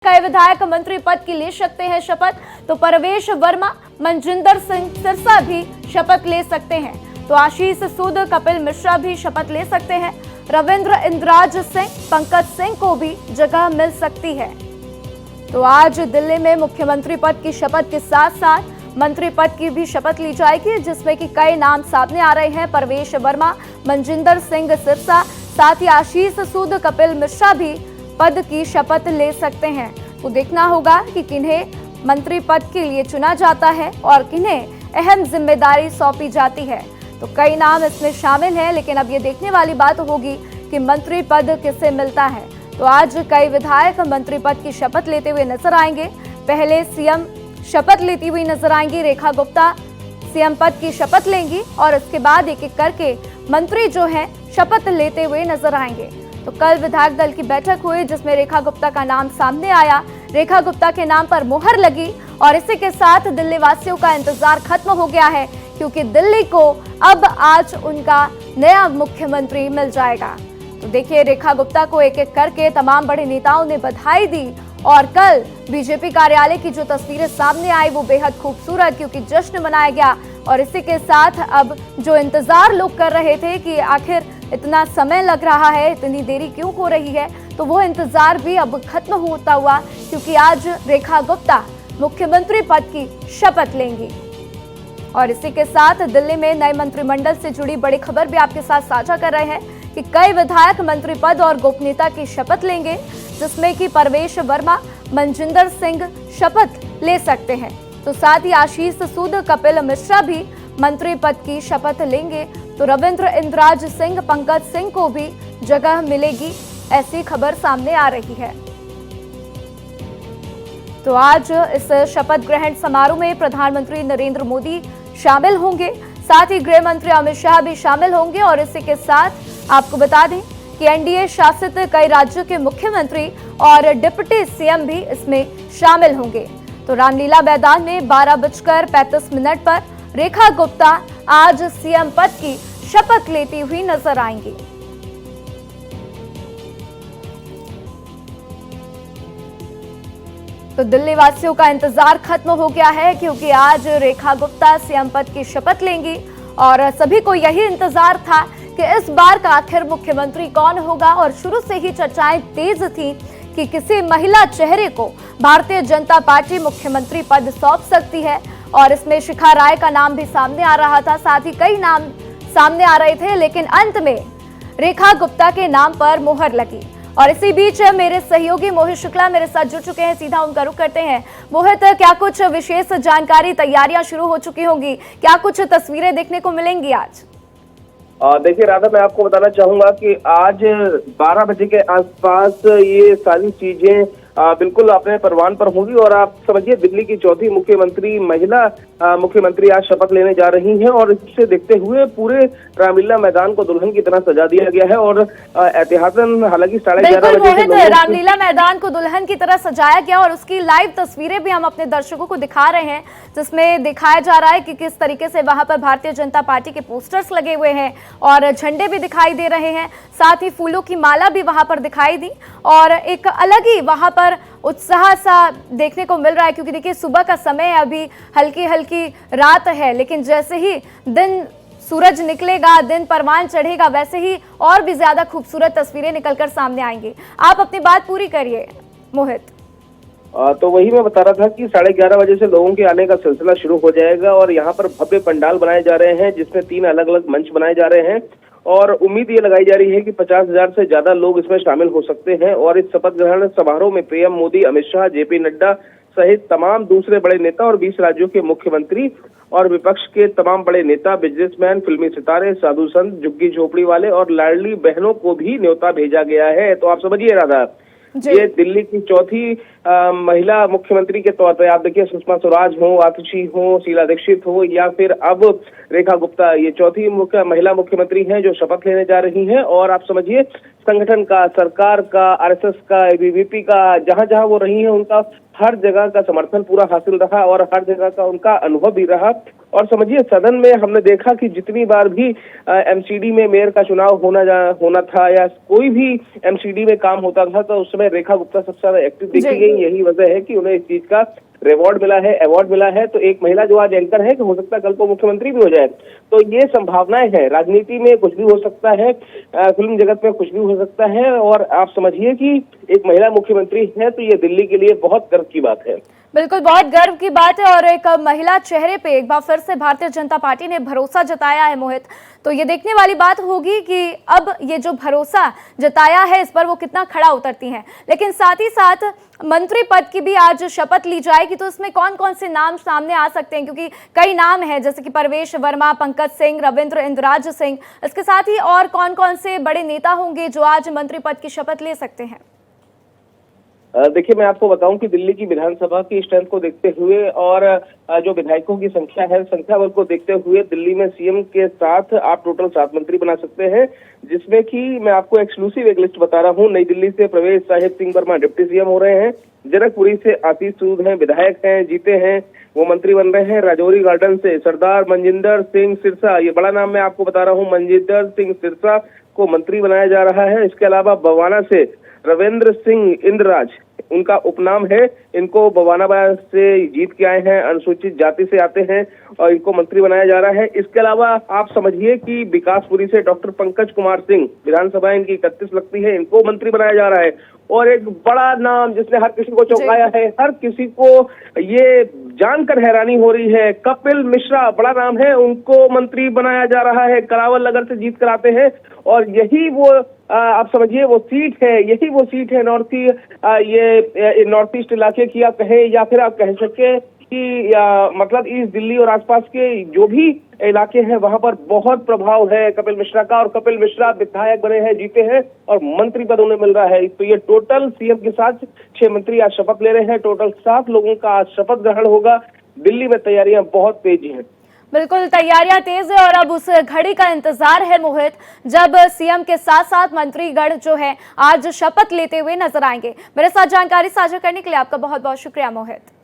कई विधायक मंत्री पद की ले सकते हैं शपथ। तो परवेश वर्मा, मनजिंदर सिंह सिरसा भी शपथ ले सकते हैं। तो आशीष सूद, कपिल मिश्रा भी शपथ ले सकते हैं। रविंद्र इंद्राज सिंह, पंकज सिंह को भी जगह मिल सकती है। तो आज दिल्ली में मुख्यमंत्री पद की शपथ के साथ साथ मंत्री पद की भी शपथ ली जाएगी, जिसमें कि कई नाम सामने आ रहे हैं। परवेश वर्मा, मनजिंदर सिंह सिरसा, साथ ही आशीष सूद, कपिल मिश्रा भी पद की शपथ ले सकते हैं। तो देखना होगा कि किन्हें मंत्री पद के लिए चुना जाता है और किन्हें अहम जिम्मेदारी सौंपी जाती है। तो कई नाम इसमें शामिल हैं, लेकिन अब ये देखने वाली बात होगी कि मंत्री पद किसे मिलता है। तो आज कई विधायक मंत्री पद की शपथ लेते हुए नजर आएंगे। पहले सीएम शपथ लेती हुई नजर आएंगी, रेखा गुप्ता सीएम पद की शपथ लेंगी और उसके बाद एक एक करके मंत्री जो हैं शपथ लेते हुए नजर आएंगे। तो कल विधायक दल की बैठक हुई, जिसमें रेखा गुप्ता का नाम सामने आया। रेखा गुप्ता के नाम पर मुहर लगी और इसी के साथ दिल्ली वासियों का इंतजार खत्म हो गया है, क्योंकि दिल्ली को अब आज उनका नया मुख्यमंत्री मिल जाएगा। तो देखिए, रेखा गुप्ता को एक एक करके तमाम बड़े नेताओं ने बधाई दी और कल बीजेपी कार्यालय की जो तस्वीरें सामने आई वो बेहद खूबसूरत, क्योंकि जश्न मनाया गया। और इसी के साथ अब जो इंतजार लोग कर रहे थे कि आखिर इतना समय लग रहा है, इतनी देरी क्यों हो रही है, तो वो इंतजार भी अब खत्म होता हुआ, क्योंकि आज रेखा गुप्ता मुख्यमंत्री पद की शपथ लेंगी। और इसी के साथ दिल्ली में नए मंत्रिमंडल से जुड़ी बड़ी खबर भी आपके साथ साझा कर रहे हैं कि कई विधायक मंत्री पद और गोपनीयता की शपथ लेंगे, जिसमें कि परवेश वर्मा, मनजिंदर सिंह शपथ ले सकते हैं। तो साथ ही आशीष सूद, कपिल मिश्रा भी मंत्री पद की शपथ लेंगे। तो रविंद्र इंद्राज सिंह, पंकज सिंह को भी जगह मिलेगी, ऐसी खबर सामने आ रही है। तो आज इस शपथ ग्रहण समारोह में प्रधानमंत्री नरेंद्र मोदी शामिल होंगे, साथ ही गृह मंत्री अमित शाह भी शामिल होंगे। और इसी के साथ आपको बता दें कि एनडीए शासित कई राज्यों के मुख्यमंत्री और डिप्टी सीएम भी इसमें शामिल होंगे। तो रामलीला मैदान में 12:35 पर रेखा गुप्ता आज सीएम पद की शपथ लेती हुई नजर आएंगी। तो दिल्ली वासियों का इंतजार खत्म हो गया है, क्योंकि आज रेखा गुप्ता सीएम पद की शपथ लेंगी और सभी को यही इंतजार था कि इस बार का आखिर मुख्यमंत्री कौन होगा। और शुरू से ही चर्चाएं तेज थी कि किसी महिला चेहरे को भारतीय जनता पार्टी मुख्यमंत्री पद सौंप सकती है, और इसमें शिखा राय का नाम भी सामने आ रहा था, साथ ही कई नाम सामने आ रहे थे, लेकिन अंत में रेखा गुप्ता के नाम पर मुहर लगी। और इसी बीच मेरे सहयोगी मोहित शुक्ला मेरे साथ जुड़ चुके हैं, सीधा उनका रुख करते हैं। मोहित, क्या कुछ विशेष जानकारी, तैयारियां शुरू हो चुकी होंगी, क्या कुछ तस्वीरें देखने को मिलेंगी आज? देखिए राधा, मैं आपको बताना चाहूंगा कि आज 12 बजे के आसपास ये सारी चीजें बिल्कुल अपने परवान पर होंगी। और आप समझिए, दिल्ली की चौथी मुख्यमंत्री महिला मुख्यमंत्री आज शपथ लेने जा रही हैं और इससे देखते हुए पूरे रामलीला मैदान को दुल्हन की तरह सजा दिया गया है। और एहतियातन हालांकि 11:30 बजे से रामलीला मैदान को दुल्हन की तरह सजाया गया और उसकी लाइव तस्वीरें भी हम अपने दर्शकों को दिखा रहे हैं, जिसमें दिखाया जा रहा है कि किस तरीके से वहां पर भारतीय जनता पार्टी के पोस्टर्स लगे हुए हैं और झंडे भी दिखाई दे रहे हैं, साथ ही फूलों की माला भी वहां पर दिखाई दी और एक अलग ही वहां पर उत्साह सा देखने को मिल रहा है। क्योंकि देखिए, सुबह का समय है, अभी हल्की हल्की रात है, लेकिन जैसे ही दिन सूरज निकलेगा, दिन परवान चढ़ेगा, वैसे ही और भी ज्यादा खूबसूरत तस्वीरें निकलकर सामने आएंगी। आप अपनी बात पूरी करिए मोहित। तो वही मैं बता रहा था कि 11:30 बजे से लोगों के आने का सिलसिला शुरू हो जाएगा और यहाँ पर भव्य पंडाल बनाए जा रहे हैं, जिसमें 3 अलग अलग मंच बनाए जा रहे हैं। और उम्मीद ये लगाई जा रही है कि 50,000 से ज्यादा लोग इसमें शामिल हो सकते हैं। और इस शपथ ग्रहण समारोह में पीएम मोदी, अमित शाह, जेपी नड्डा सहित तमाम दूसरे बड़े नेता और 20 राज्यों के मुख्यमंत्री और विपक्ष के तमाम बड़े नेता, बिजनेसमैन, फिल्मी सितारे, साधु संत, झुग्गी झोपड़ी वाले और लाडली बहनों को भी न्योता भेजा गया है। तो आप समझिए राधा, ये दिल्ली की चौथी महिला मुख्यमंत्री के तौर पर आप देखिए, सुषमा स्वराज हो, आतिशी हो, शीला दीक्षित हो या फिर अब रेखा गुप्ता, ये चौथी महिला मुख्यमंत्री हैं जो शपथ लेने जा रही हैं। और आप समझिए, संगठन का, सरकार का, आरएसएस का, एबीवीपी का, जहां जहां वो रही हैं उनका हर जगह का समर्थन पूरा हासिल रहा और हर जगह का उनका अनुभव भी रहा। और समझिए सदन में हमने देखा कि जितनी बार भी एमसीडी में मेयर का चुनाव होना था या कोई भी एमसीडी में काम होता था तो उस समय रेखा गुप्ता सबसे ज्यादा एक्टिव देखी गई। यही वजह है कि उन्हें इस चीज का रिवॉर्ड मिला है, अवार्ड मिला है। तो एक महिला जो आज एंकर है कि हो सकता है कल को मुख्यमंत्री भी हो जाए। तो ये संभावनाएं हैं, राजनीति में कुछ भी हो सकता है, फिल्म जगत में कुछ भी हो सकता है। और आप समझिए कि एक महिला मुख्यमंत्री है तो ये दिल्ली के लिए बहुत गर्व की बात है। बिल्कुल, बहुत गर्व की बात है और एक महिला चेहरे पे एक बार फिर से भारतीय जनता पार्टी ने भरोसा जताया है मोहित। तो ये देखने वाली बात होगी कि अब ये जो भरोसा जताया है इस पर वो कितना खड़ा उतरती हैं। लेकिन साथ ही साथ मंत्री पद की भी आज शपथ ली जाएगी, तो इसमें कौन कौन से नाम सामने आ सकते हैं? क्योंकि कई नाम हैं जैसे कि परवेश वर्मा, पंकज सिंह, रविंद्र इंद्राज सिंह, इसके साथ ही और कौन कौन से बड़े नेता होंगे जो आज मंत्री पद की शपथ ले सकते हैं? देखिए, मैं आपको बताऊं कि दिल्ली की विधानसभा की स्ट्रेंथ को देखते हुए और जो विधायकों की संख्या है, संख्या बल को देखते हुए दिल्ली में सीएम के साथ आप टोटल 7 मंत्री बना सकते हैं, जिसमें कि मैं आपको एक्सक्लूसिव एक लिस्ट बता रहा हूं। नई दिल्ली से प्रवेश साहिब सिंह वर्मा डिप्टी सीएम हो रहे हैं, जनकपुरी से आशीष सूद हैं, विधायक हैं, जीते हैं, वो मंत्री बन रहे हैं। राजौरी गार्डन से सरदार मनजिंदर सिंह सिरसा, ये बड़ा नाम मैं आपको बता रहा हूँ, मनजिंदर सिंह सिरसा को मंत्री बनाया जा रहा है। इसके अलावा बवाना से रविंद्र सिंह इंद्राज उनका उपनाम है, इनको बवाना से जीत के आए हैं, अनुसूचित जाति से आते हैं और इनको मंत्री बनाया जा रहा है। इसके अलावा आप समझिए कि विकासपुरी से डॉक्टर पंकज कुमार सिंह, विधानसभा इनकी 31 लगती है, इनको मंत्री बनाया जा रहा है। और एक बड़ा नाम जिसने हर किसी को चौंकाया है, हर किसी को ये जानकर हैरानी हो रही है, कपिल मिश्रा, बड़ा नाम है, उनको मंत्री बनाया जा रहा है। करावल नगर से जीत कर आते हैं और यही वो आप समझिए वो सीट है, यही वो सीट है ये नॉर्थ ईस्ट इलाके की आप कहें या फिर आप कह सके कि मतलब ईस्ट दिल्ली और आसपास के जो भी इलाके हैं वहां पर बहुत प्रभाव है कपिल मिश्रा का। और कपिल मिश्रा विधायक बने हैं, जीते हैं और मंत्री पद उन्हें मिल रहा है। तो ये टोटल सीएम के साथ 6 मंत्री आज शपथ ले रहे हैं। टोटल 7 लोगों का आज शपथ ग्रहण होगा। दिल्ली में तैयारियां बहुत तेज हैं। बिल्कुल, तैयारियां तेज है और अब उस घड़ी का इंतजार है मोहित, जब सीएम के साथ साथ मंत्रीगण जो है आज शपथ लेते हुए नजर आएंगे। मेरे साथ जानकारी साझा करने के लिए आपका बहुत बहुत शुक्रिया मोहित।